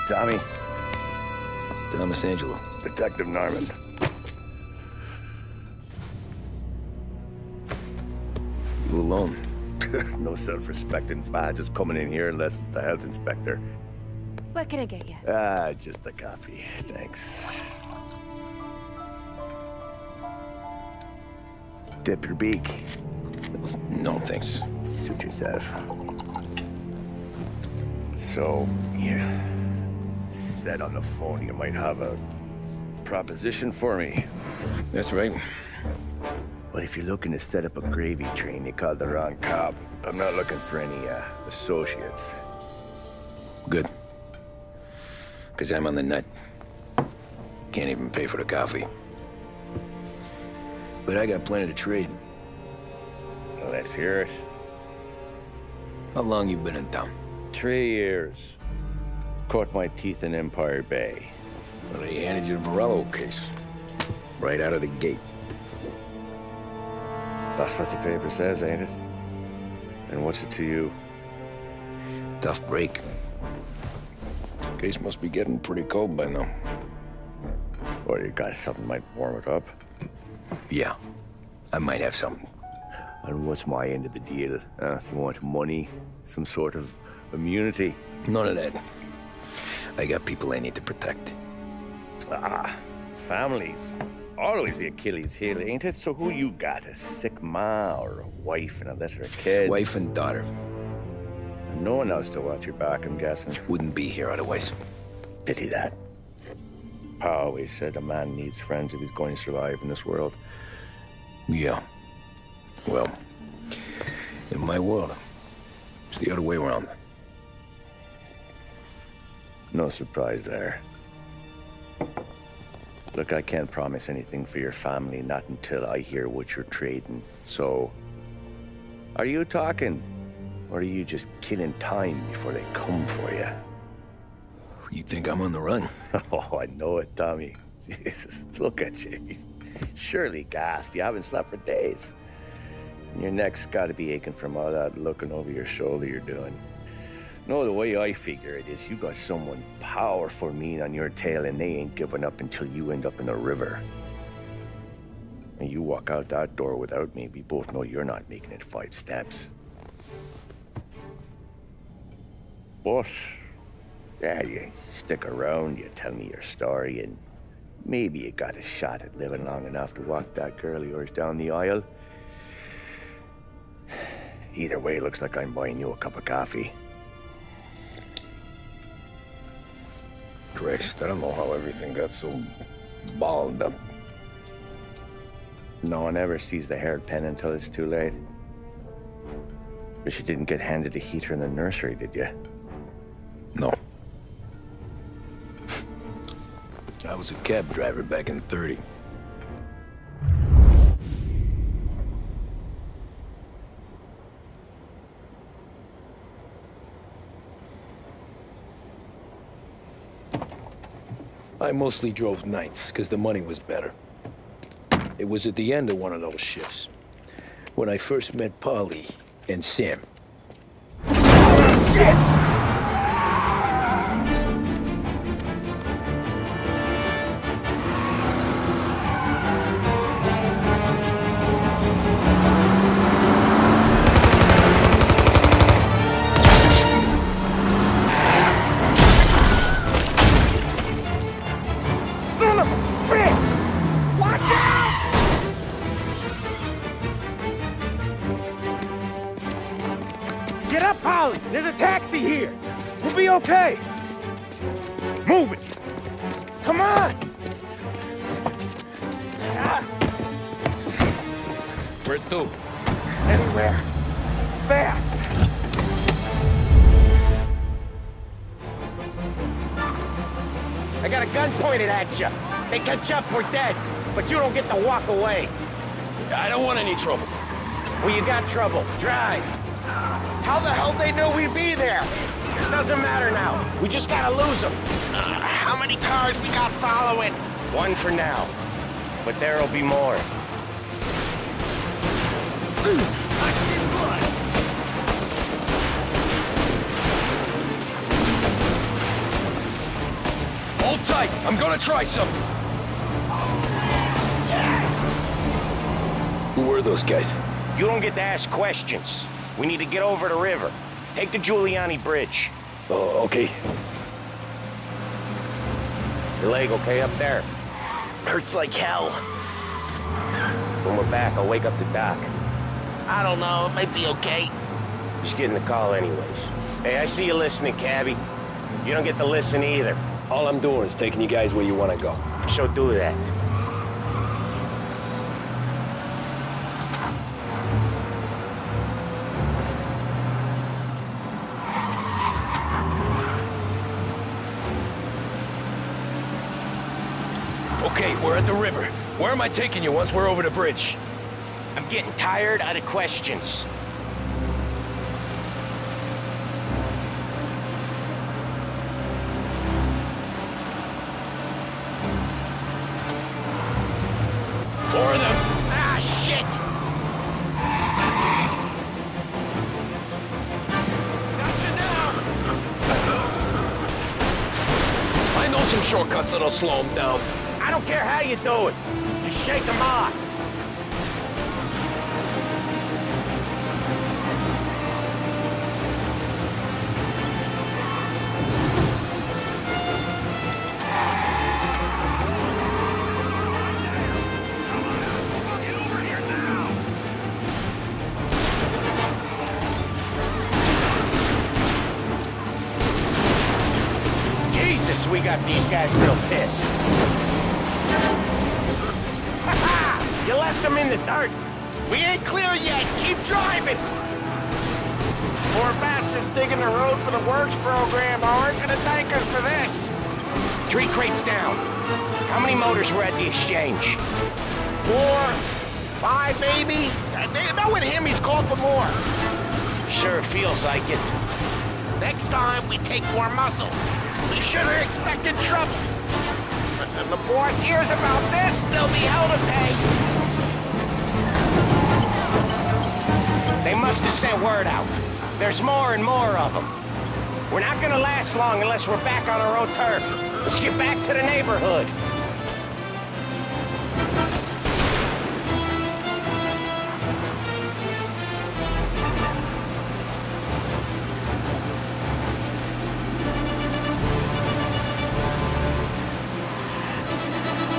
Tommy. Thomas Angelo. Detective Norman. You alone? No self-respecting badges coming in here unless it's the health inspector. What can I get you? Just a coffee, thanks. Dip your beak. No, thanks. Suit yourself. So, you said on the phone you might have a proposition for me. That's right. Well, if you're looking to set up a gravy train, you called the wrong cop. I'm not looking for any, associates. Good. Because I'm on the nut. Can't even pay for the coffee. But I got plenty to trade. Well, let's hear it. How long you been in town? 3 years. Caught my teeth in Empire Bay. Well, they handed you the Morello case. Right out of the gate. That's what the paper says, ain't it? And what's it to you? Tough break. Case must be getting pretty cold by now. Or you got something might warm it up? Yeah, I might have something. And what's my end of the deal? You want money? Some sort of immunity? None of that. I got people I need to protect. Families. Always the Achilles heel, ain't it? So who you got? A sick ma or a wife and a litter of kids? Wife and daughter. And no one else to watch your back, I'm guessing. Wouldn't be here otherwise. Pity that. Pa always said a man needs friends if he's going to survive in this world. Yeah. Well, in my world, it's the other way around. No surprise there. Look, I can't promise anything for your family, not until I hear what you're trading. So, are you talking? Or are you just killing time before they come for you? You think I'm on the run? Oh, I know it, Tommy. Jesus, look at you. Surely gassed. You haven't slept for days. And your neck's got to be aching from all that looking over your shoulder you're doing. No, the way I figure it is you got someone powerful mean on your tail and they ain't giving up until you end up in the river. And you walk out that door without me, we both know you're not making it 5 steps. But, yeah, you stick around, you tell me your story, and maybe you got a shot at living long enough to walk that girl of yours down the aisle. Either way, it looks like I'm buying you a cup of coffee. Christ, I don't know how everything got so balled up. No one ever sees the haired pen until it's too late. But you didn't get handed a heater in the nursery, did you? No. I was a cab driver back in '30. I mostly drove nights, because the money was better. It was at the end of one of those shifts, when I first met Polly and Sam. Shit! Get up, Polly! There's a taxi here! We'll be okay! Move it! Come on! Where to? Anywhere. Fast! I got a gun pointed at you. They catch up, we're dead. But you don't get to walk away. I don't want any trouble. Well, you got trouble. Drive. How the hell they knew we'd be there? It doesn't matter now. We just gotta lose them. How many cars we got following? One for now. But there'll be more. I see blood. Hold tight. I'm gonna try something. Who were those guys? You don't get to ask questions. We need to get over the river. Take the Giuliani Bridge. Oh, okay. Your leg okay up there? Hurts like hell. When we're back, I'll wake up the doc. I don't know, it might be okay. Just getting the call anyways. Hey, I see you listening, cabbie. You don't get to listen either. All I'm doing is taking you guys where you want to go. So do that. Okay, we're at the river. Where am I taking you once we're over the bridge? I'm getting tired of the questions. Four of them. Ah, shit! Gotcha now. I know some shortcuts that'll slow them down. I don't care how you do it. Just shake them off. Jesus, we got these guys real pissed. You left them in the dirt. We ain't clear yet. Keep driving. Poor bastards digging the road for the works program aren't gonna thank us for this. 3 crates down. How many motors were at the exchange? 4, 5, maybe. Knowing him, he's called for more. Sure feels like it. Next time, we take more muscle. We should have expected trouble. When the boss hears about this, there'll be hell to pay. They must have sent word out. There's more and more of them. We're not gonna last long unless we're back on our own turf. Let's get back to the neighborhood.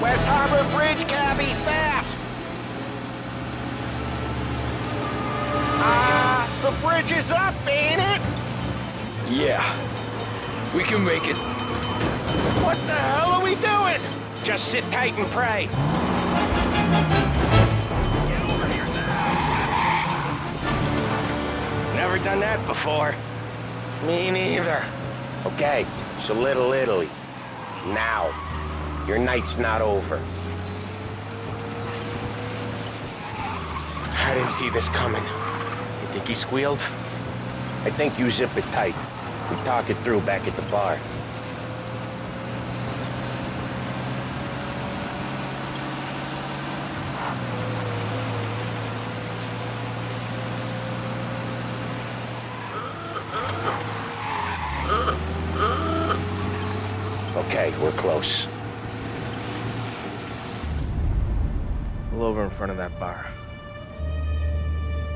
West Harbor Bridge, cabbie, fast! The bridge is up, ain't it? Yeah. We can make it. What the hell are we doing? Just sit tight and pray. Get over here now! Never done that before. Me neither. Okay, so Little Italy. Now. Your night's not over. I didn't see this coming. You think he squealed? I think you zip it tight. We talk it through back at the bar. Okay, we're close. Pull over in front of that bar.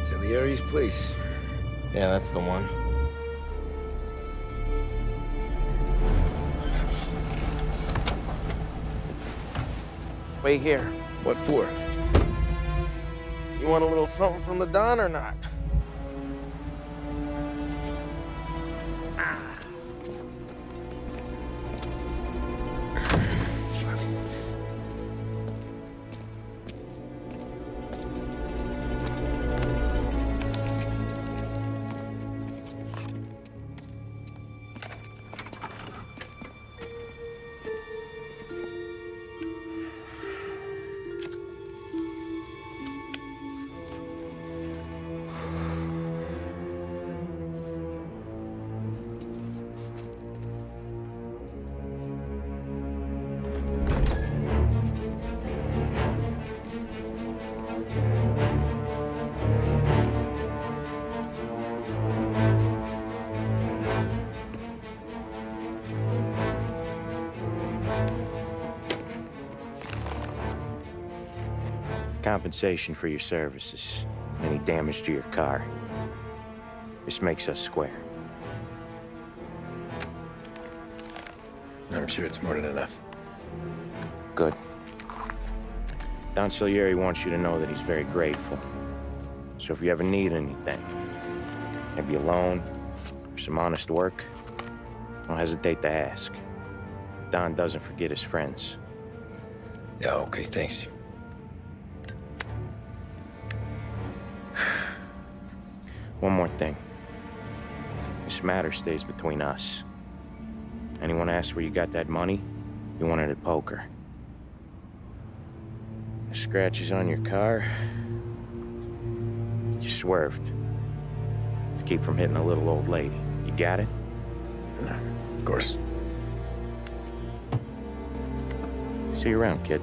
Salieri's place. Yeah, that's the one. Wait here. What for? You want a little something from the Don or not? Compensation for your services. Any damage to your car. This makes us square. I'm sure it's more than enough. Good. Don Salieri wants you to know that he's very grateful. So if you ever need anything, maybe a loan or some honest work, don't hesitate to ask. Don doesn't forget his friends. Yeah, okay, thanks. One more thing. This matter stays between us. Anyone asks where you got that money, you won it at poker. The scratches on your car, you swerved to keep from hitting a little old lady. You got it? Of course. See you around, kid.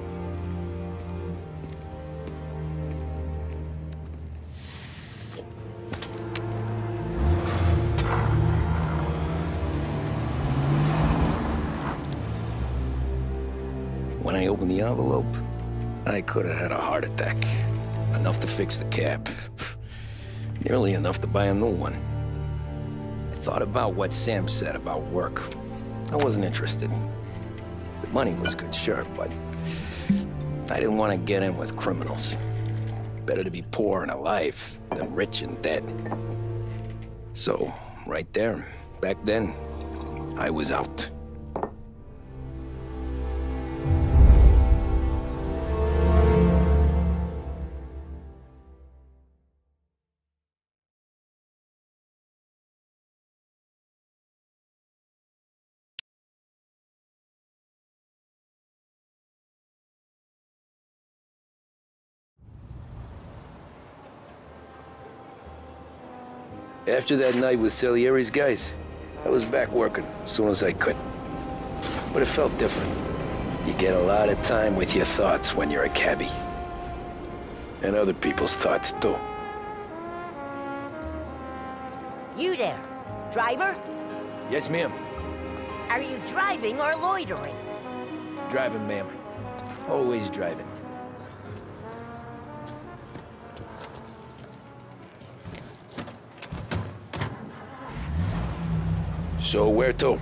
When I opened the envelope, I could have had a heart attack. Enough to fix the cab. Nearly enough to buy a new one. I thought about what Sam said about work. I wasn't interested. The money was good, sure, but I didn't want to get in with criminals. Better to be poor and alive than rich and dead. So, right there, back then, I was out. After that night with Salieri's guys, I was back working as soon as I could. But it felt different. You get a lot of time with your thoughts when you're a cabbie. And other people's thoughts, too. You there, driver? Yes, ma'am. Are you driving or loitering? Driving, ma'am. Always driving. So where to?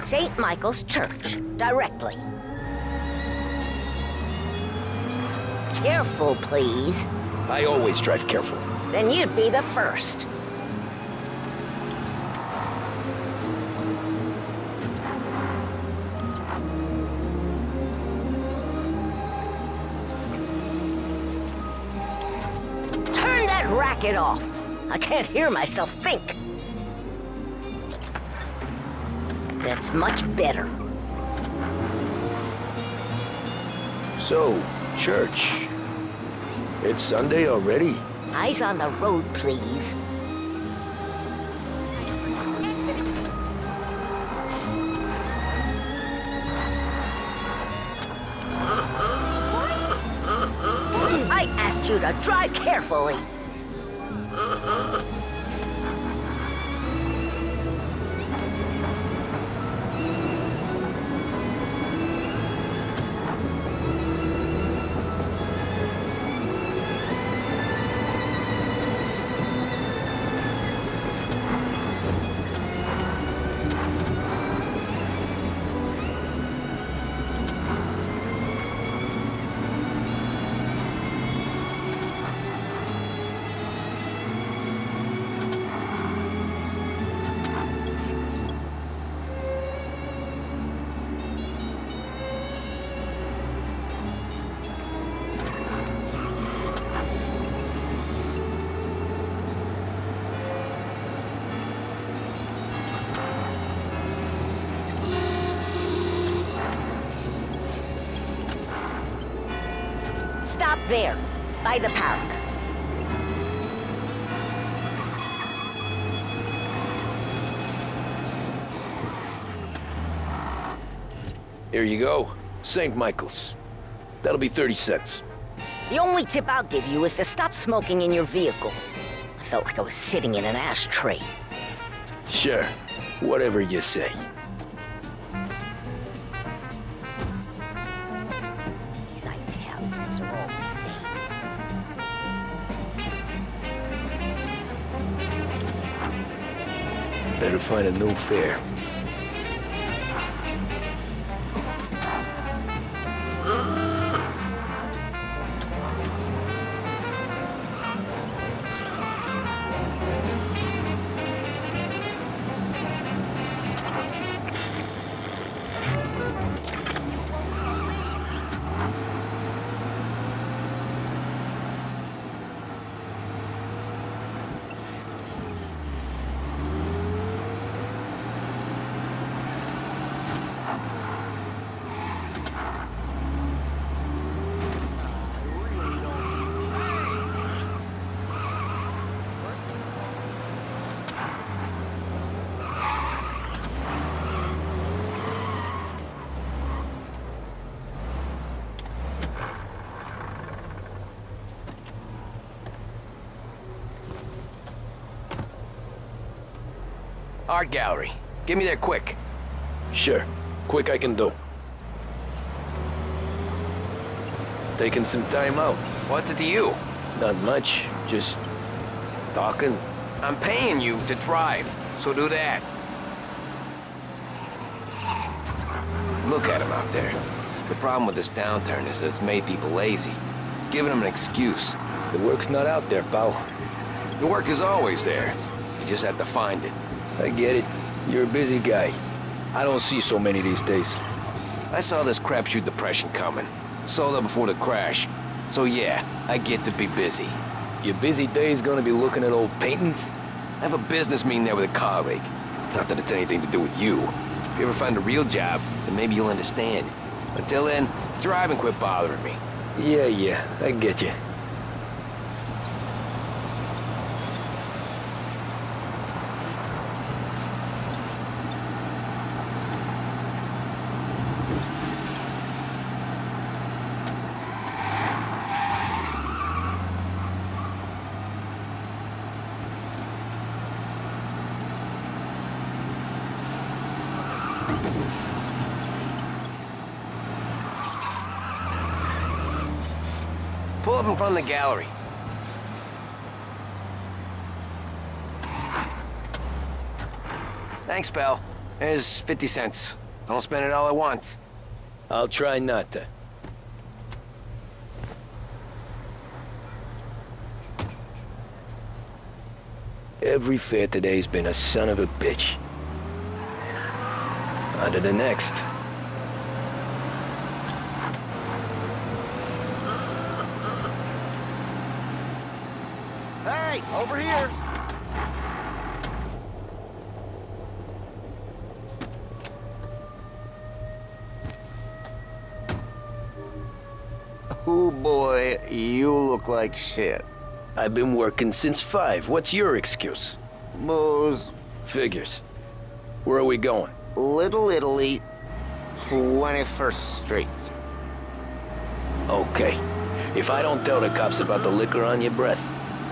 St. Michael's Church, directly. Careful, please. I always drive careful. Then you'd be the first. Turn that racket off. I can't hear myself think. That's much better. So, church. It's Sunday already? Eyes on the road, please. I asked you to drive carefully. Stop there, by the park. Here you go. St. Michael's. That'll be 30 cents. The only tip I'll give you is to stop smoking in your vehicle. I felt like I was sitting in an ashtray. Sure. Whatever you say. These Italians are all the same. Better find a new fare. Art gallery. Get me there quick. Sure. Quick I can do. Taking some time out. What's it to you? Not much. Just talking. I'm paying you to drive, so do that. Look at him out there. The problem with this downturn is that it's made people lazy. Giving them an excuse. The work's not out there, pal. The work is always there. You just have to find it. I get it. You're a busy guy. I don't see so many these days. I saw this crapshoot depression coming. Sold up before the crash. So yeah, I get to be busy. Your busy day's gonna be looking at old paintings? I have a business meeting there with a colleague. Not that it's anything to do with you. If you ever find a real job, then maybe you'll understand. Until then, drive and quit bothering me. Yeah, I get you. Pull up in front of the gallery. Thanks, pal. There's 50 cents. Don't spend it all at once. I'll try not to. Every fare today's been a son of a bitch. On to the next. Hey, over here! Oh boy, you look like shit. I've been working since 5. What's your excuse? Booze. Figures. Where are we going? Little Italy, 21st Street. Okay. If I don't tell the cops about the liquor on your breath,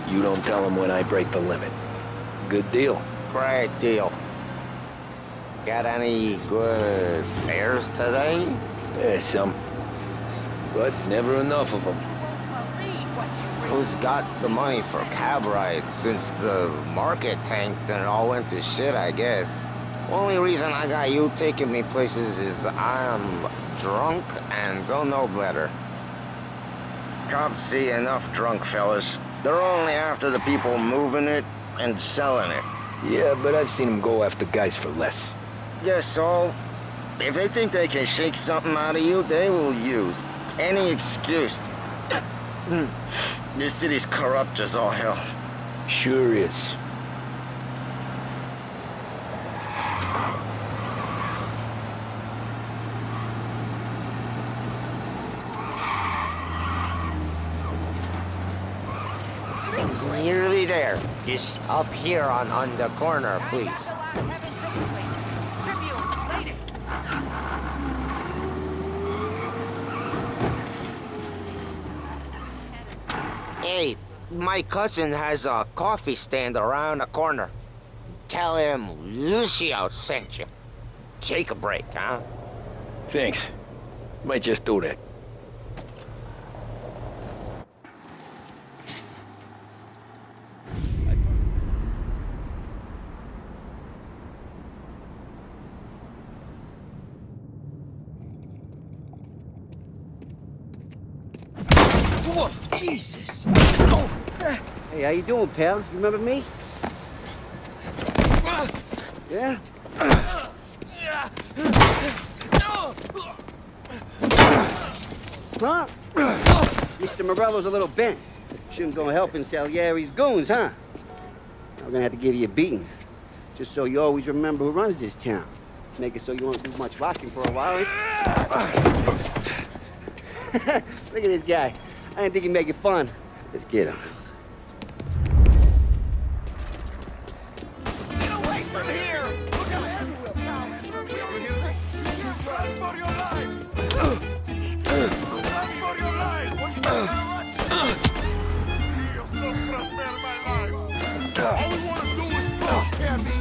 you don't tell them when I break the limit. Good deal. Great deal. Got any good fares today? Yeah, some. But never enough of them. Who's got the money for cab rides since the market tanked and it all went to shit, I guess? Only reason I got you taking me places is I'm drunk and don't know better. Cops see enough drunk fellas. They're only after the people moving it and selling it. Yeah, but I've seen them go after guys for less. Yes, so if they think they can shake something out of you, they will use any excuse. This city's corrupt as all hell. Sure is. Nearly there. Just up here on the corner, please. Hey, my cousin has a coffee stand around the corner. Tell him Lucio sent you. Take a break, huh? Thanks. Might just do that. Jesus. Hey, how you doing, pal? You remember me? Yeah? Huh? Mr. Morello's a little bent. Shouldn't go helping Salieri's goons, huh? I'm gonna have to give you a beating. Just so you always remember who runs this town. Make it so you won't do much rocking for a while. Look at this guy. I didn't think he'd make it fun. Let's get him. Get away from here! Look out! Run for your lives! Run for your lives! You're so frustrated my life. All you want to do is go, Cabby.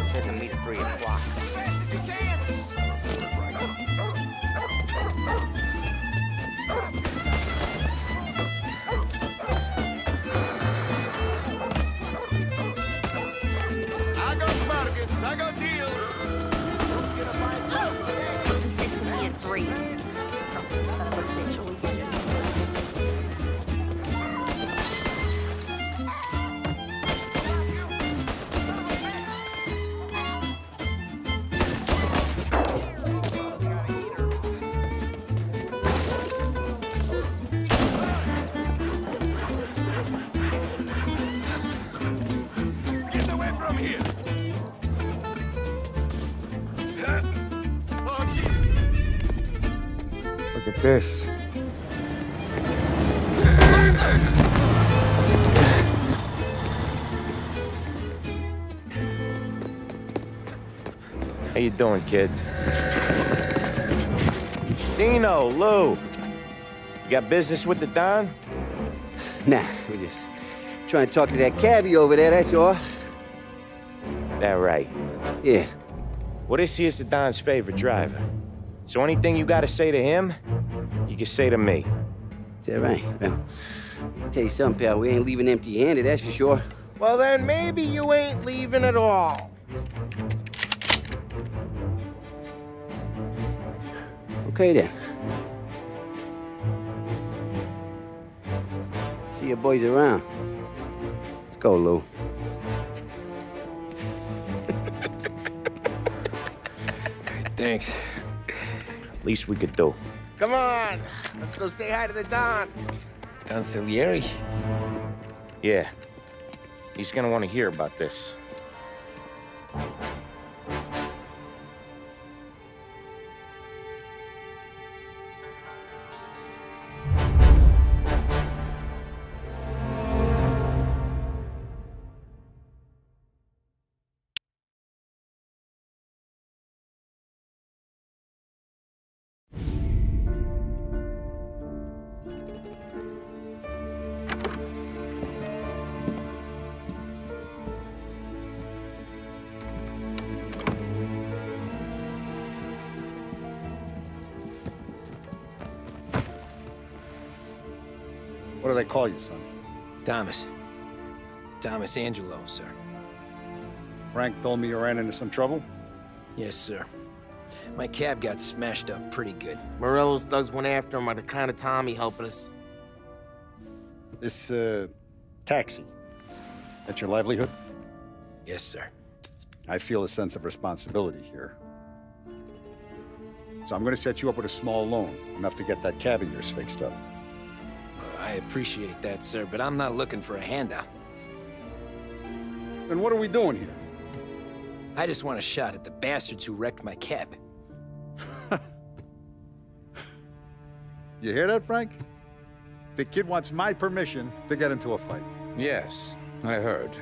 Set the meet at 3 o'clock. As fast as you can! I got bargains, I got deals. Who's gonna buy food today? You said to me at 3. Drunken son of a bitch, always under me. Get away from here! Oh, Jesus! Look at this. How you doing, kid? Dino, Lou. You got business with the Don? Nah, we're just trying to talk to that cabbie over there, that's all. That right. Yeah. Well, this here's the Don's favorite driver. So anything you gotta say to him, you can say to me. Is that right? Well, I'll tell you something, pal. We ain't leaving empty-handed, that's for sure. Well, then maybe you ain't leaving at all. Okay, then. See your boys around. Let's go, Lou. Thanks. Least we could do. Come on, let's go say hi to the Don. Don Salieri? Yeah. He's gonna want to hear about this. What do they call you, son? Thomas. Thomas Angelo, sir. Frank told me you ran into some trouble? Yes, sir. My cab got smashed up pretty good. Morello's thugs went after him by the kind of Tommy helping us. This, taxi. That's your livelihood? Yes, sir. I feel a sense of responsibility here. So I'm gonna set you up with a small loan, enough to get that cab of yours fixed up. I appreciate that, sir, but I'm not looking for a handout. Then what are we doing here? I just want a shot at the bastards who wrecked my cab. You hear that, Frank? The kid wants my permission to get into a fight. Yes, I heard.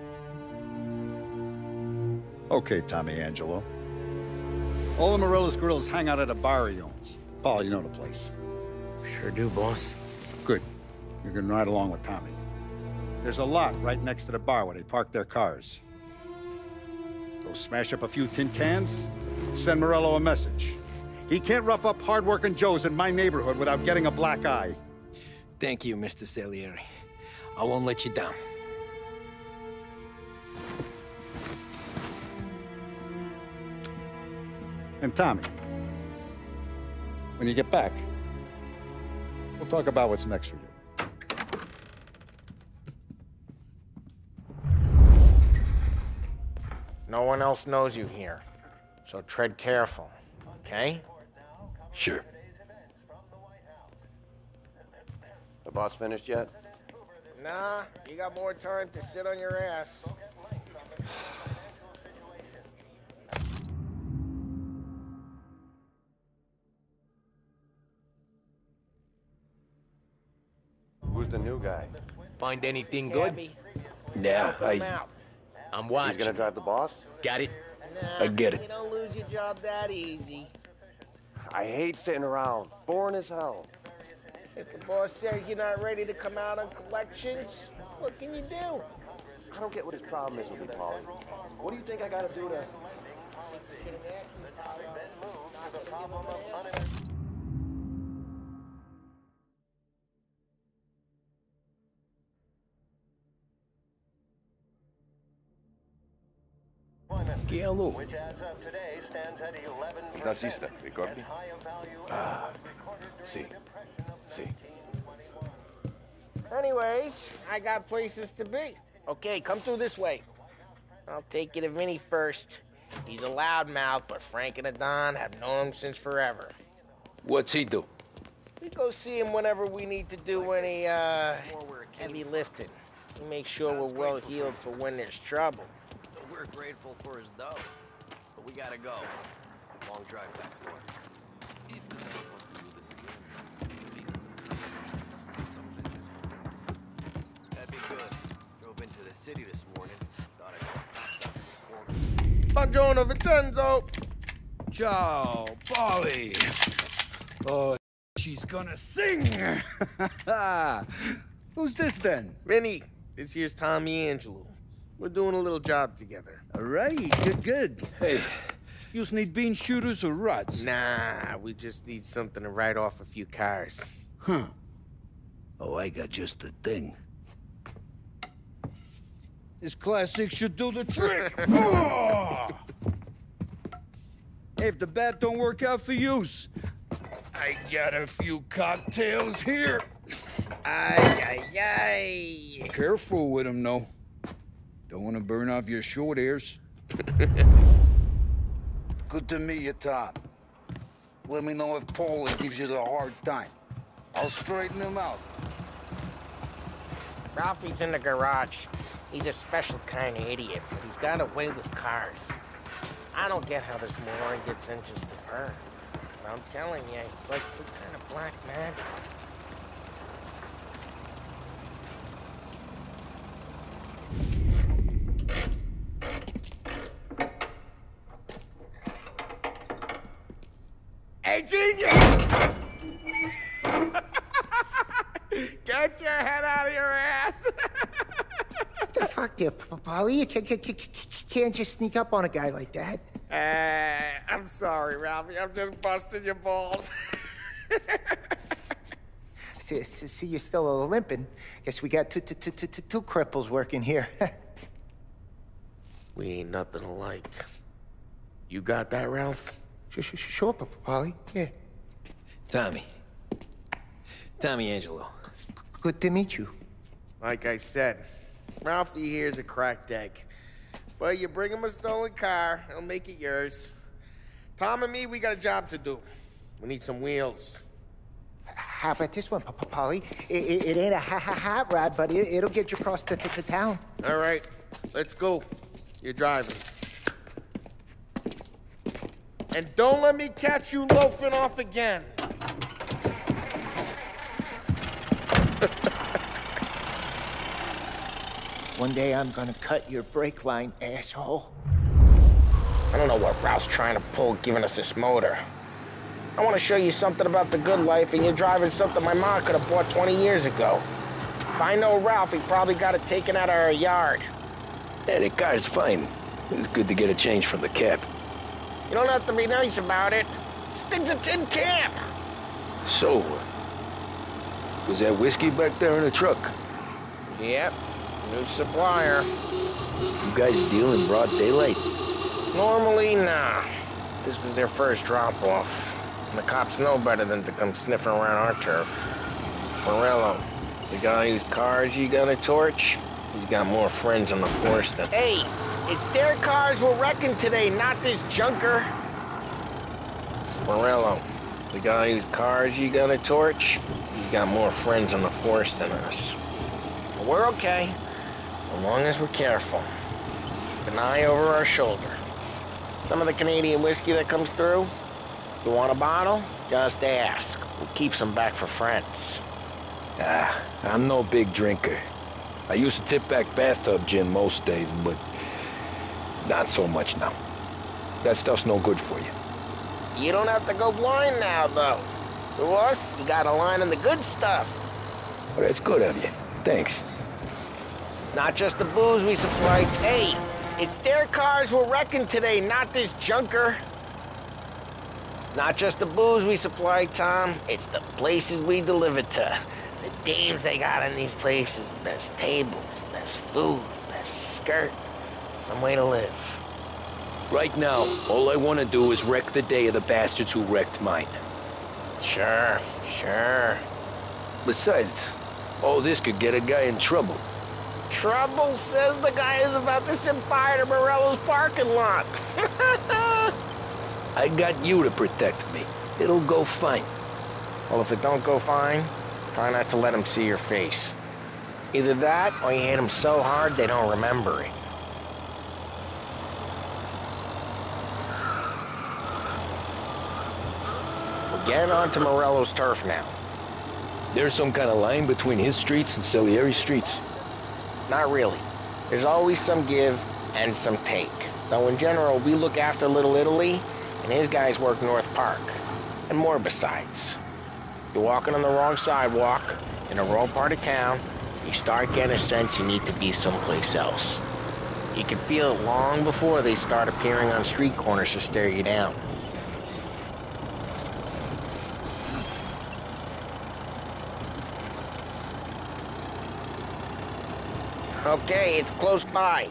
Okay, Tommy Angelo. All the Morello's girls hang out at a bar he owns. Paul, you know the place. Sure do, boss. Good. You can ride along with Tommy. There's a lot right next to the bar where they park their cars. Go smash up a few tin cans, Send Morello a message. He can't rough up hard-working Joes in my neighborhood without getting a black eye. Thank you, Mr. Salieri. I won't let you down. And Tommy, when you get back, we'll talk about what's next for you. No one else knows you here, so tread careful, okay? Sure. The boss finished yet? Nah, you got more time to sit on your ass. Who's the new guy? Find anything good? Yeah, I'm watching. He's gonna drive the boss? Got it? Nah, I get it. You don't lose your job that easy. I hate sitting around. Boring as hell. If the boss says you're not ready to come out on collections, what can you do? I don't get what his problem is with me, Paulie. What do you think I gotta do to... Hello. Nazista, ricordi? See. Anyways, I got places to be. Okay, come through this way. I'll take you to Vinny first. He's a loudmouth, but Frank and the Don have known him since forever. What's he do? We go see him whenever we need to do any, heavy lifting. We make sure we're well healed for when there's trouble. We're grateful for his dough, but we gotta go. Long drive back for it. That'd be good. Drove into the city this morning. Thought I Buongiorno, Vincenzo! Ciao, Polly. Oh, she's gonna sing. Who's this then? Vinny, this here's Tommy Angelo. We're doing a little job together. All right, good. Hey, you need bean shooters or rods? Nah, we just need something to write off a few cars. Huh. Oh, I got just the thing. This classic should do the trick. Oh! Hey, if the bat don't work out for yous, I got a few cocktails here. Ay. Careful with them, though. Don't want to burn off your short hairs. Good to meet you, Tom. Let me know if Paulie gives you the hard time. I'll straighten him out. Ralphie's in the garage. He's a special kind of idiot, but he's got a way with cars. I don't get how this moron gets engines to burn. But I'm telling you, it's like some kind of black magic. Hey, genius! Get your head out of your ass! What the fuck there, Paulie? You can't just sneak up on a guy like that. I'm sorry, Ralphie. I'm just busting your balls. See, you're still limping. Guess we got two cripples working here. We ain't nothing alike. You got that, Ralph? Sure, Paulie. Yeah. Tommy Angelo. Good to meet you. Like I said, Ralphie here's a cracked egg. But you bring him a stolen car, he'll make it yours. Tom and me, we got a job to do. We need some wheels. How about this one, Paulie? It ain't a hot rod, but it'll get you across to town. All right, let's go. You're driving. And don't let me catch you loafing off again. One day I'm gonna cut your brake line, asshole. I don't know what Ralph's trying to pull giving us this motor. I want to show you something about the good life, and you're driving something my mom could have bought 20 years ago. If I know Ralph, he probably got it taken out of our yard. Yeah, the car's fine. It's good to get a change from the cab. You don't have to be nice about it. This thing's a tin can. So, was that whiskey back there in the truck? Yep, new supplier. You guys deal in broad daylight? Normally, nah. This was their first drop-off. And the cops know better than to come sniffing around our turf. Morello, the guy whose cars you got a torch, he's got more friends on the force than... Hey, it's their cars we're wrecking today, not this junker. Morello, the guy whose cars you got a torch, he's got more friends on the force than us. But we're okay, so long as we're careful. Keep an eye over our shoulder. Some of the Canadian whiskey that comes through, you want a bottle? Just ask. We'll keep some back for friends. Ah, I'm no big drinker. I used to tip back bathtub gin most days, but not so much now. That stuff's no good for you. You don't have to go blind now, though. To us, you got a line in the good stuff. Well, that's good of you. Thanks. Not just the booze we supply. Hey, it's their cars we're wrecking today, not this junker. Not just the booze we supply, Tom. It's the places we deliver to. The dames they got in these places. Best tables, best food, best skirt. Some way to live. Right now, all I want to do is wreck the day of the bastards who wrecked mine. Sure, sure. Besides, all this could get a guy in trouble. Trouble says the guy is about to set fire to Morello's parking lot. I got you to protect me. It'll go fine. Well, if it don't go fine, try not to let them see your face. Either that, or you hit them so hard they don't remember it. We're getting onto Morello's turf now. There's some kind of line between his streets and Salieri's streets? Not really. There's always some give and some take. Though in general, we look after Little Italy, and his guys work North Park. And more besides. You're walking on the wrong sidewalk, in the wrong part of town, you start getting a sense you need to be someplace else. You can feel it long before they start appearing on street corners to stare you down. Okay, it's close by.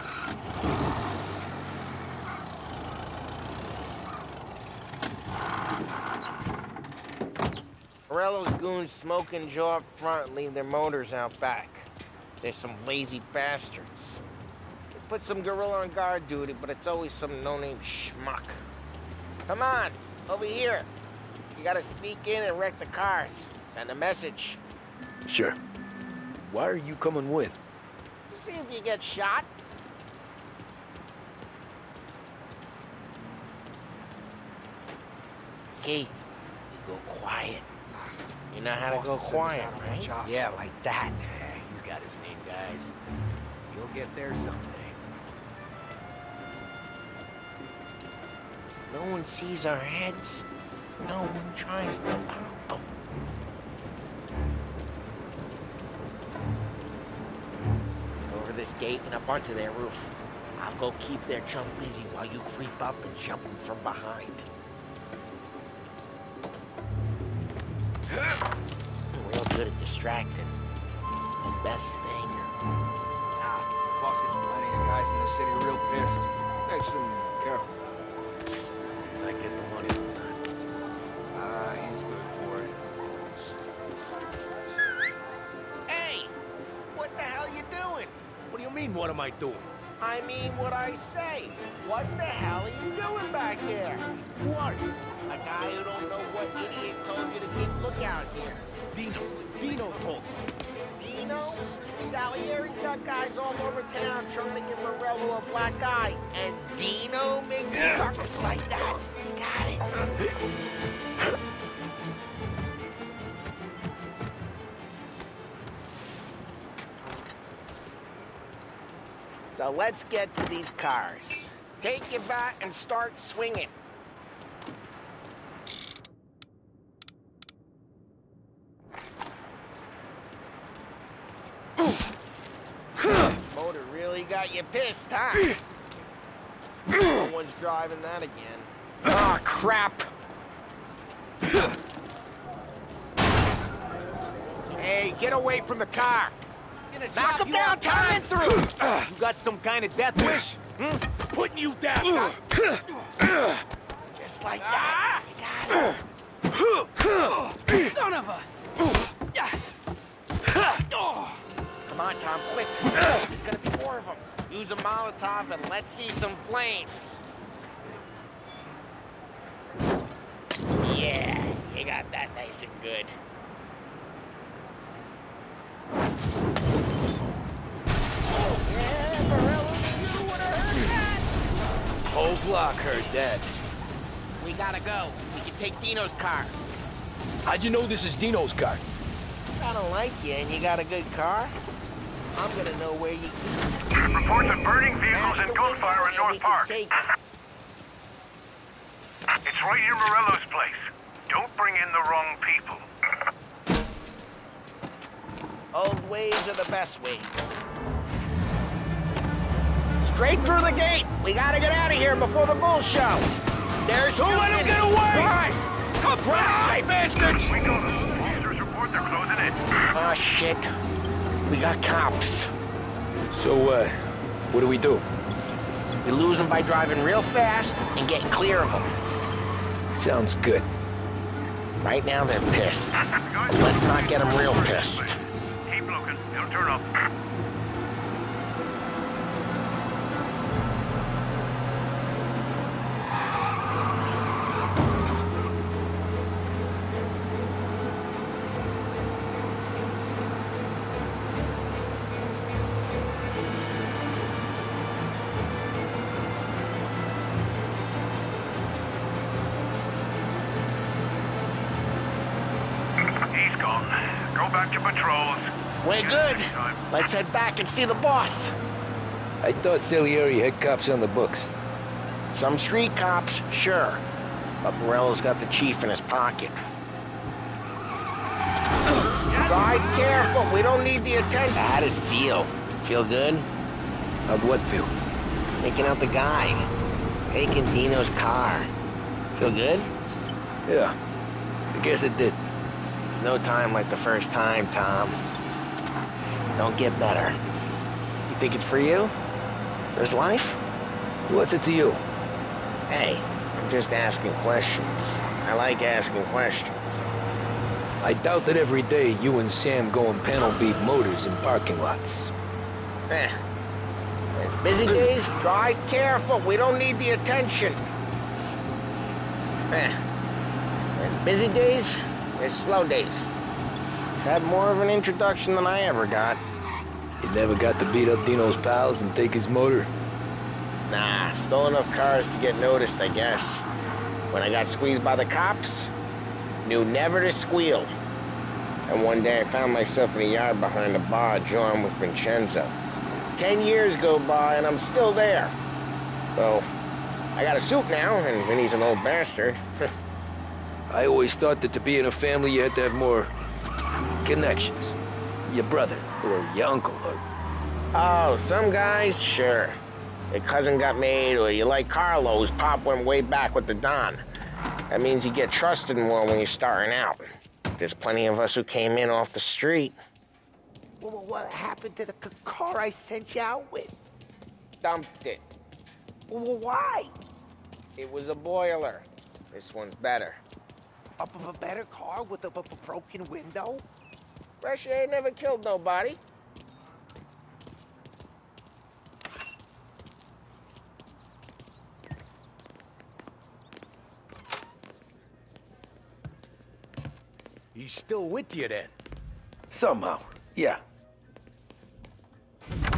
Morello's goons smoke and jaw up front and leave their motors out back. They're some lazy bastards. They put some gorilla on guard duty, but it's always some no-name schmuck. Come on, over here. You gotta sneak in and wreck the cars. Send a message. Sure. Why are you coming with? To see if you get shot. Okay, you go quiet. You know how to go quiet, right? Yeah, like that. Yeah, he's got his main guys. You'll get there someday. No one sees our heads. No one tries to pop them. Over this gate and up onto their roof. I'll go keep their chump busy while you creep up and jump them from behind. Real good at distracting. It's the best thing. The boss gets plenty of guys in the city real pissed. Makes them careful. As I get the money all the time. He's good for it. Hey! What the hell you doing? What do you mean, what am I doing? I mean what I say. What the hell are you doing back there? What? A guy who don't know what idiot told you to keep lookout here. Dino told me. Dino? Salieri's got guys all over town trying to give Morello a black eye, and Dino makes a carcass like that. You got it. So let's get to these cars. Take your bat and start swinging. Motor really got you pissed, huh? No one's driving that again. crap! Hey, get away from the car! Knock him down, turn through! You got some kind of death wish? Putting you down, son! Just like that. You got it. Son of a... Come on, Tom, quick. There's gonna be more of them. Use a Molotov and let's see some flames. Yeah, you got that nice and good. Whole block heard that. We gotta go. We can take Dino's car. How'd you know this is Dino's car? I don't like you and you got a good car. I'm gonna know where you... Reports of burning vehicles and gunfire in North Park. It's right near Morello's place. Don't bring in the wrong people. Old ways are the best ways. Straight through the gate! We gotta get out of here before the bull show! There's Don't let him get away! Drive! Come drive, bastards! We got them. Officers report they're closing in. Oh, shit. We got cops. So, what do we do? We lose them by driving real fast and getting clear of them. Sounds good. Right now, they're pissed. But let's not get them real pissed. Keep looking. It'll turn up. He's gone. Go back to patrols. We're good. Let's head back and see the boss. I thought Salieri had cops on the books. Some street cops, sure. But Morello's got the chief in his pocket. Ride careful. We don't need the attention. How'd it feel? Feel good? How'd what feel? Taking out the guy. Taking Dino's car. Feel good? Yeah. I guess it did. There's no time like the first time, Tom. Don't get better. You think it's for you? This life? What's it to you? Hey, I'm just asking questions. I like asking questions. I doubt that every day you and Sam go and panel beat motors in parking lots. There's busy days, drive careful. We don't need the attention. There's busy days, there's slow days. I've had more of an introduction than I ever got. You never got to beat up Dino's pals and take his motor? Nah, stole enough cars to get noticed, I guess. When I got squeezed by the cops, knew never to squeal. And one day I found myself in a yard behind a bar drawn with Vincenzo. 10 years go by and I'm still there. So, I got a suit now, and Vinny's an old bastard. I always thought that to be in a family you had to have more connections. Your brother, or your uncle, or... Oh, some guys, sure. Your cousin got made, or you like Carlos, Pop went way back with the Don. That means you get trusted more when you're starting out. There's plenty of us who came in off the street. Well, what happened to the car I sent you out with? Dumped it. Well, why? It was a boiler. This one's better. A better car with a broken window? Fresh air never killed nobody. He's still with you then? Somehow, yeah.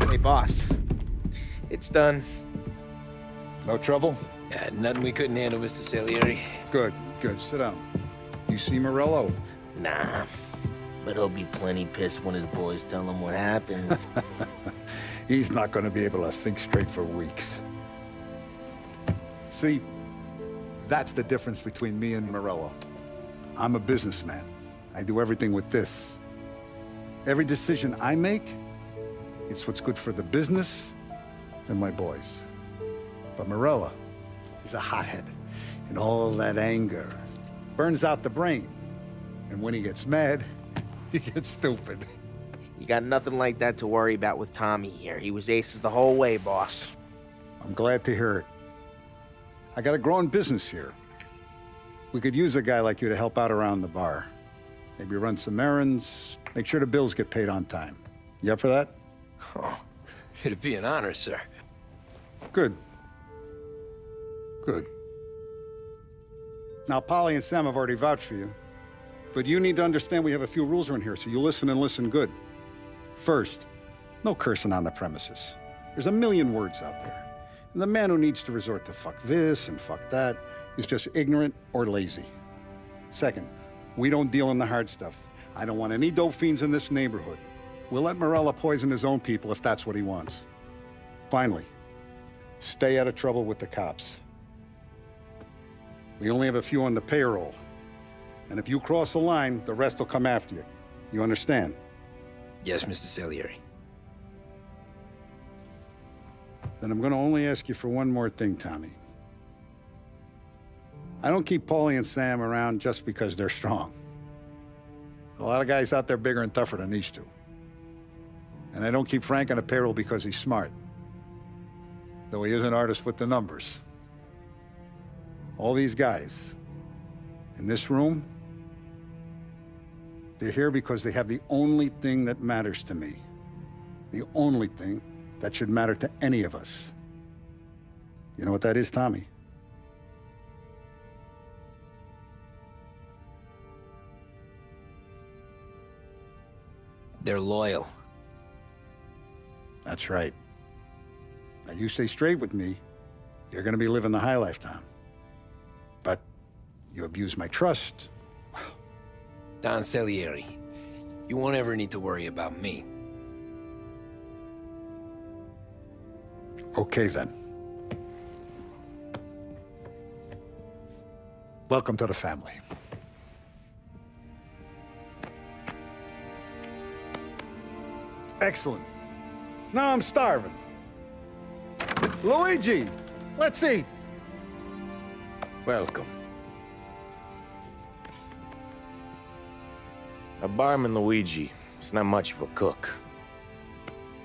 Hey, boss. It's done. No trouble? Yeah, nothing we couldn't handle, Mr. Salieri. Good, good. Sit down. You see Morello? Nah, but he'll be plenty pissed when his boys tell him what happened. He's not going to be able to think straight for weeks. See, that's the difference between me and Morello. I'm a businessman. I do everything with this. Every decision I make, it's what's good for the business and my boys. But Morello is a hothead, And all that anger burns out the brain. And when he gets mad, he gets stupid. You got nothing like that to worry about with Tommy here. He was aces the whole way, boss. I'm glad to hear it. I got a growing business here. We could use a guy like you to help out around the bar. Maybe run some errands, make sure the bills get paid on time. You up for that? Oh, it'd be an honor, sir. Good. Good. Now, Polly and Sam have already vouched for you. But you need to understand we have a few rules around here, so you listen and listen good. First, no cursing on the premises. There's a million words out there. And the man who needs to resort to fuck this and fuck that is just ignorant or lazy. Second, we don't deal in the hard stuff. I don't want any dope fiends in this neighborhood. We'll let Morella poison his own people if that's what he wants. Finally, stay out of trouble with the cops. We only have a few on the payroll. And if you cross the line, the rest will come after you. You understand? Yes, Mr. Salieri. Then I'm gonna only ask you for one more thing, Tommy. I don't keep Paulie and Sam around just because they're strong. A lot of guys out there bigger and tougher than these two. And I don't keep Frank on the payroll because he's smart. Though he is an artist with the numbers. All these guys in this room, they're here because they have the only thing that matters to me. The only thing that should matter to any of us. You know what that is, Tommy? They're loyal. That's right. Now you stay straight with me, you're gonna be living the high life, Tom. But you abuse my trust. Don Salieri, you won't ever need to worry about me. Okay, then. Welcome to the family. Excellent. Now I'm starving. Luigi, let's eat. Welcome. Our barman Luigi is not much of a cook.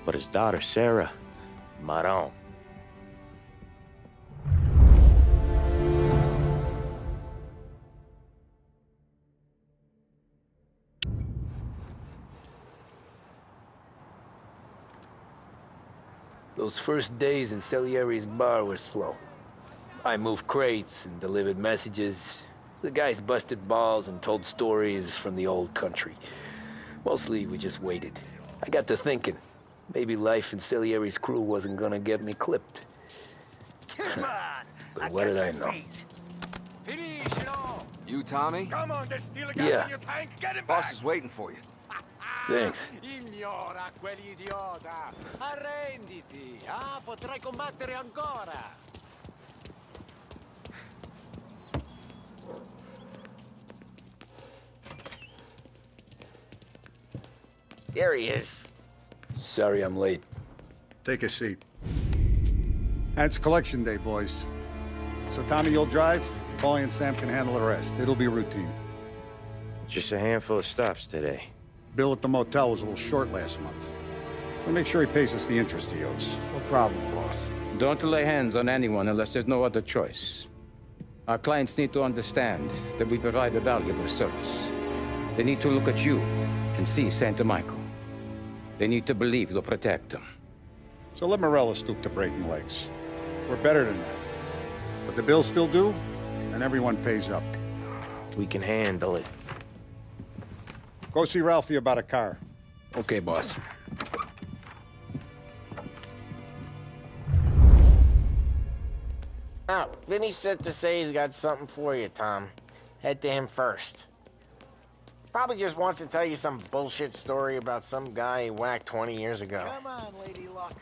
But his daughter Sarah, Maron. Those first days in Salieri's bar were slow. I moved crates and delivered messages. The guys busted balls and told stories from the old country. Mostly, we just waited. I got to thinking, maybe life in Salieri's crew wasn't gonna get me clipped. But what did I know? You, Tommy? Come on, there's still a gas Yeah. in your tank. Get him Boss back. is waiting for you. Thanks. Ignora quell'idiota! Arrenditi! Ah, potrai combattere ancora! There he is. Sorry I'm late. Take a seat. And it's collection day, boys. So Tommy, you'll drive. Paulie and Sam can handle the rest. It'll be routine. Just a handful of stops today. Bill at the motel was a little short last month. So make sure he pays us the interest he owes. No problem, boss. Don't lay hands on anyone unless there's no other choice. Our clients need to understand that we provide a valuable service. They need to look at you and see Santa Michael. They need to believe you'll protect them. So let Morella stoop to breaking legs. We're better than that. But the bills still due, and everyone pays up. We can handle it. Go see Ralphie about a car. Okay, boss. Oh, Vinny said to say he's got something for you, Tom. Head to him first. Probably just wants to tell you some bullshit story about some guy he whacked 20 years ago. Come on, Lady Luck.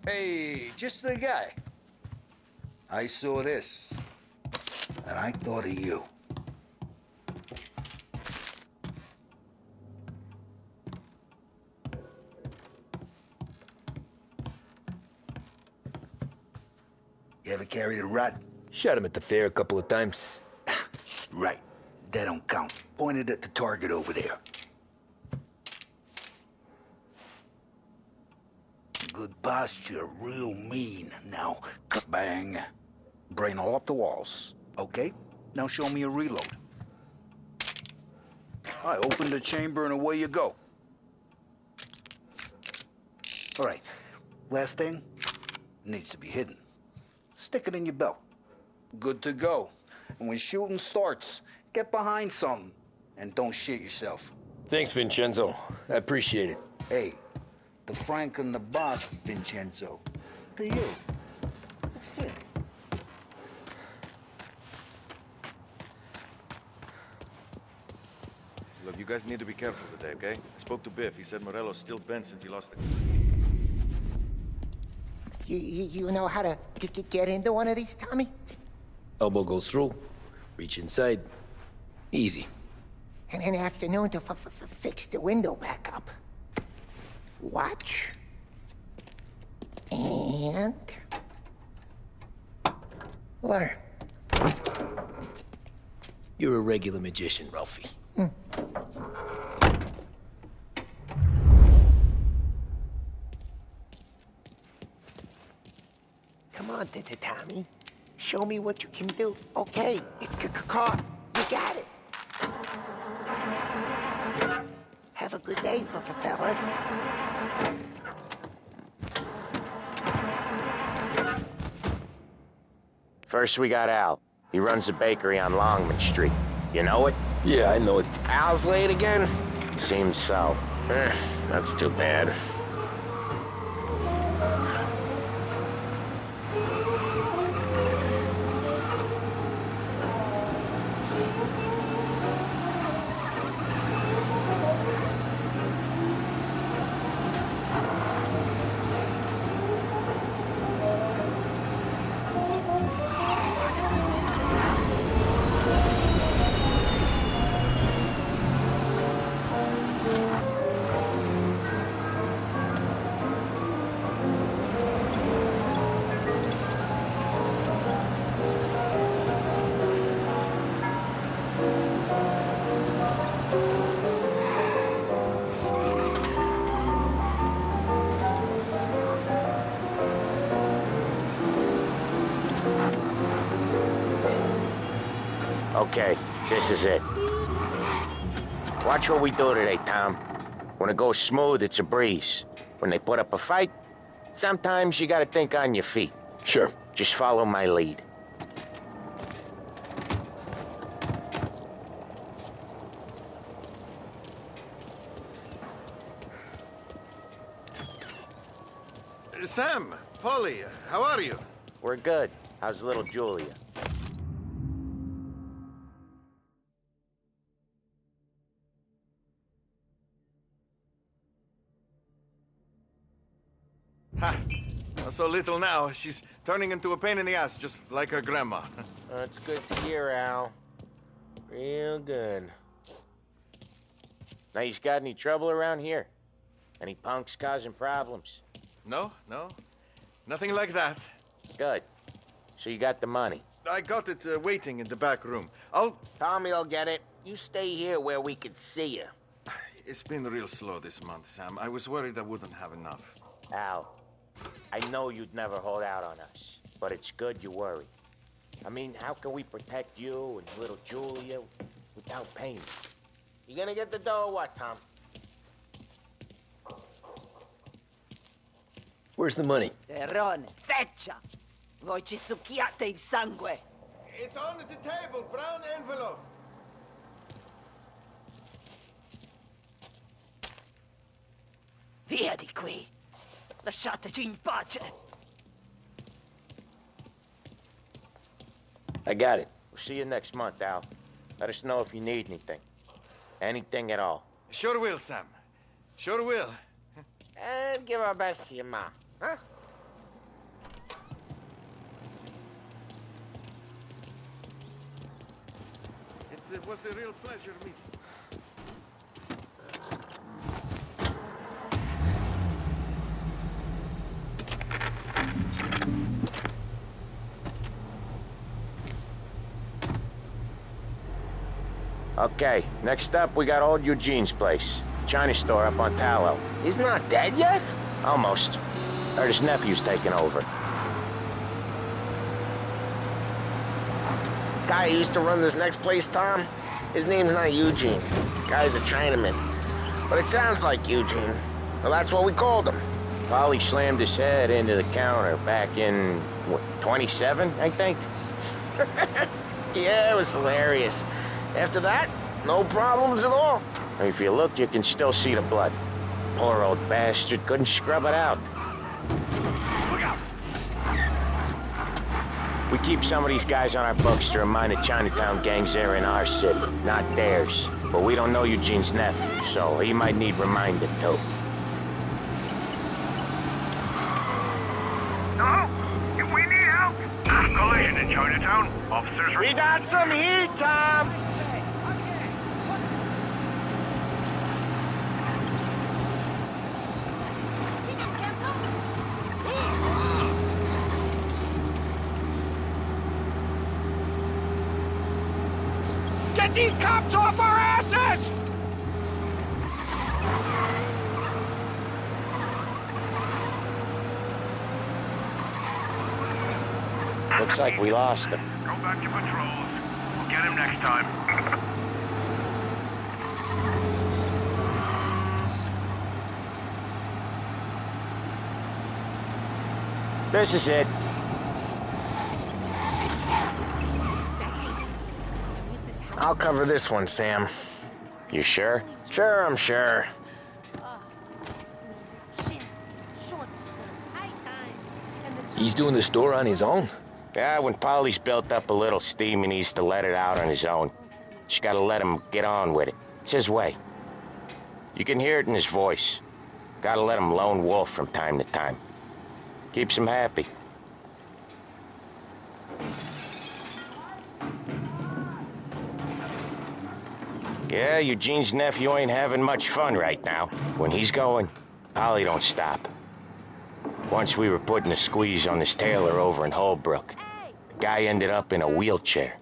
Hey, just the guy. I saw this, and I thought of you. You ever carried a rat? Shot him at the fair a couple of times. Right. That don't count. Pointed at the target over there. Good posture, real mean. Now, bang. Brain all up the walls. Okay? Now show me a reload. I open the chamber and away you go. All right. Last thing, needs to be hidden. Stick it in your belt. Good to go. And when shooting starts, get behind something and don't shit yourself. Thanks, Vincenzo. I appreciate it. Hey, the Frank and the boss, Vincenzo. To you. It's fair. Look, you guys need to be careful today, okay? I spoke to Biff. He said Morello's still bent since he lost the... You know how to get into one of these, Tommy? Elbow goes through, reach inside. Easy. And an afternoon to fix the window back up. Watch. And... learn. You're a regular magician, Ralphie. Come on, Tommy. Show me what you can do. Okay, it's caught. You got it. Have a good day, fellas. First, we got Al. He runs a bakery on Longman Street. You know it? Yeah, I know it. Al's late again? Seems so. That's too bad. Okay, this is it. Watch what we do today, Tom. When it goes smooth, it's a breeze. When they put up a fight, sometimes you gotta think on your feet. Sure. Just follow my lead. Sam, Polly, how are you? We're good. How's little Julia? Ha! So little now, she's turning into a pain in the ass, just like her grandma. That's good to hear, Al. Real good. Now, you got any trouble around here? Any punks causing problems? No. Nothing like that. Good. So you got the money? I got it waiting in the back room. Tommy'll get it. You stay here where we can see you. It's been real slow this month, Sam. I was worried I wouldn't have enough. Al, I know you'd never hold out on us, but it's good you worry. I mean, how can we protect you and little Julia without pain? You gonna get the dough or what, Tom? Where's the money? Terrone, feccia! Voi ci succhiate il sangue! It's on the table, brown envelope. Via di qui! Lasciateci in pace! I got it. We'll see you next month, Al. Let us know if you need anything. Anything at all. Sure will, Sam. Sure will. And give our best to your ma, huh? It was a real pleasure meeting. Okay, next up, we got old Eugene's place. China store up on Tallow. He's not dead yet? Almost. Heard his nephew's taking over. Guy who used to run this next place, Tom? His name's not Eugene. Guy's a Chinaman. But it sounds like Eugene. Well, that's what we called him. Polly slammed his head into the counter back in, what, 27, I think? Yeah, it was hilarious. After that, no problems at all. If you look, you can still see the blood. Poor old bastard couldn't scrub it out. Look out! We keep some of these guys on our books to remind the Chinatown gangs they're in our city, not theirs. But we don't know Eugene's nephew, so he might need reminded too. No? If we need help? Collision in Chinatown. Officers... We got some heat, Tom! Get these cops off our asses! Looks like we lost him. Go back to patrols. We'll get him next time. This is it. I'll cover this one, Sam. You sure? Sure, I'm sure. He's doing the store on his own? Yeah, when Polly's built up a little steam, he needs to let it out on his own. Just gotta let him get on with it. It's his way. You can hear it in his voice. Gotta let him lone wolf from time to time. Keeps him happy. Yeah, Eugene's nephew ain't having much fun right now. When he's going, Polly don't stop. Once we were putting a squeeze on this tailor over in Holbrook. The guy ended up in a wheelchair.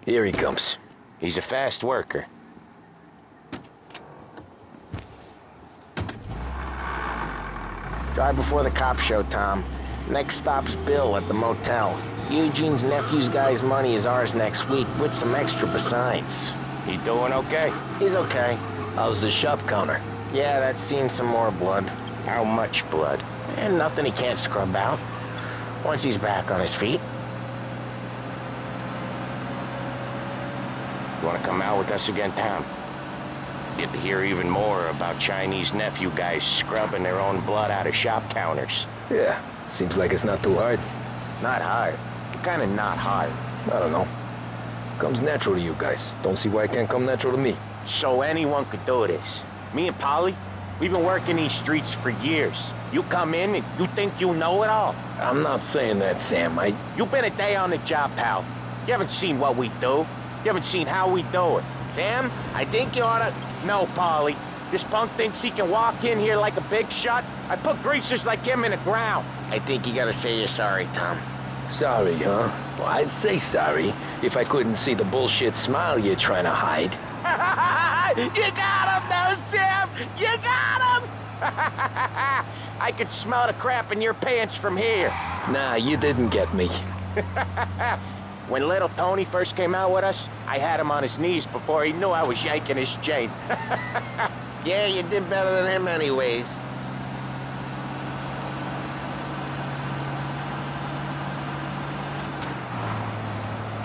Here he comes. He's a fast worker. Drive before the cops show, Tom. Next stop's Bill at the motel. Eugene's nephew's guy's money is ours next week, with some extra besides. He doing okay? He's okay. How's the shop counter? Yeah, that's seen some more blood. How much blood? And nothing he can't scrub out. Once he's back on his feet. You wanna come out with us again, Tom? Get to hear even more about Chinese nephew guys scrubbing their own blood out of shop counters. Yeah, seems like it's not too hard. Not hard. Kinda not hard. I don't know. Comes natural to you guys. Don't see why it can't come natural to me. So anyone could do this. Me and Polly, we've been working these streets for years. You come in and you think you know it all. I'm not saying that, Sam. You've been a day on the job, pal. You haven't seen what we do. You haven't seen how we do it. Sam, I think you oughta... No, Polly. This punk thinks he can walk in here like a big shot. I put greasers like him in the ground. I think you gotta say you're sorry, Tom. Sorry, huh? Well, I'd say sorry if I couldn't see the bullshit smile you're trying to hide. You got him, though, Sam! You got him! I could smell the crap in your pants from here. Nah, you didn't get me. When little Tony first came out with us, I had him on his knees before he knew I was yanking his chain. Yeah, you did better than him anyways.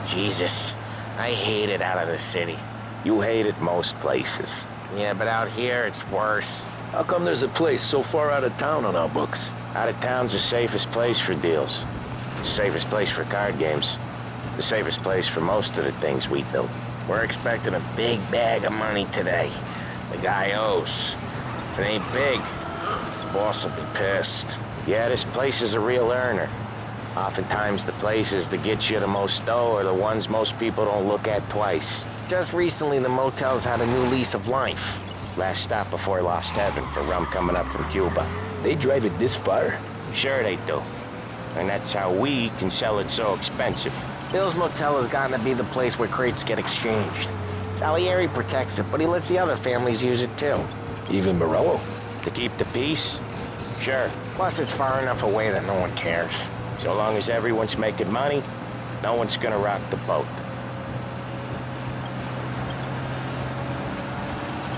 Jesus, I hate it out of the city. You hate it most places. Yeah, but out here, it's worse. How come there's a place so far out of town on our books? Out of town's the safest place for deals. The safest place for card games. The safest place for most of the things we do. We're expecting a big bag of money today. The guy owes. If it ain't big, the boss will be pissed. Yeah, this place is a real earner. Oftentimes the places that get you the most dough are the ones most people don't look at twice. Just recently, the motel's had a new lease of life. Last stop before Lost Heaven for rum coming up from Cuba. They drive it this far? Sure they do. And that's how we can sell it so expensive. Bill's Motel has gotten to be the place where crates get exchanged. Salieri protects it, but he lets the other families use it too. Even Morello? To keep the peace? Sure. Plus it's far enough away that no one cares. So long as everyone's making money, no one's gonna rock the boat.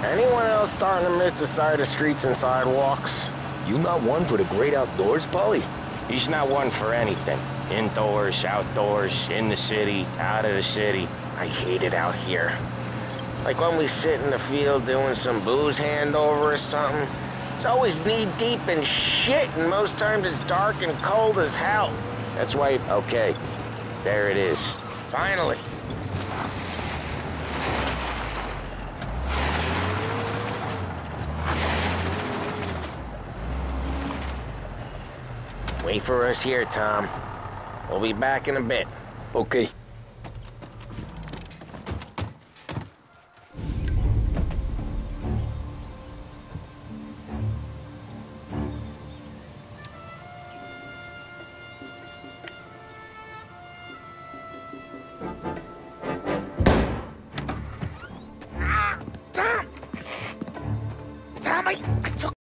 Anyone else starting to miss the sight of streets and sidewalks? You not one for the great outdoors, Paulie? He's not one for anything. Indoors, outdoors, in the city, out of the city. I hate it out here. Like when we sit in the field doing some booze handover or something. It's always knee-deep in shit, and most times it's dark and cold as hell. That's why, okay, there it is. Finally. Wait for us here, Tom. We'll be back in a bit. Okay. Tom, I took